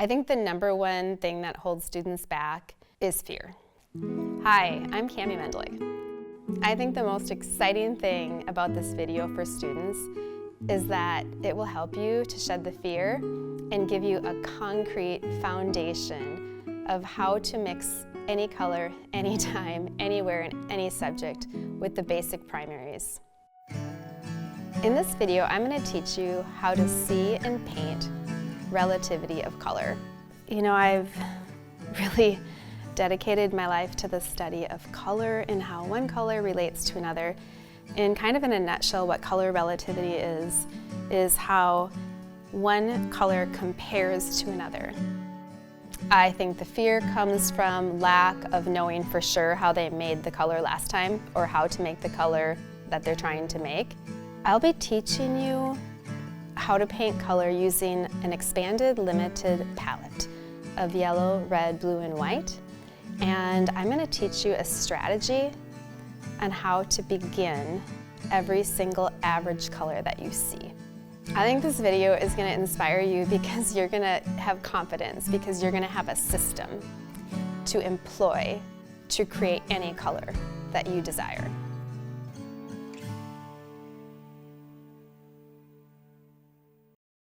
I think the number one thing that holds students back is fear. Hi, I'm Mendlik. I think the most exciting thing about this video for students is that it will help you to shed the fear and give you a concrete foundation of how to mix any color, anytime, anywhere, in any subject with the basic primaries. In this video, I'm going to teach you how to see and paint relativity of color. You know, I've really dedicated my life to the study of color and how one color relates to another. And kind of in a nutshell, what color relativity is how one color compares to another. I think the fear comes from lack of knowing for sure how they made the color last time or how to make the color that they're trying to make. I'll be teaching you how to paint color using an expanded limited palette of yellow, red, blue, and white. And I'm going to teach you a strategy on how to begin every single average color that you see. I think this video is going to inspire you because you're going to have confidence, because you're going to have a system to employ to create any color that you desire.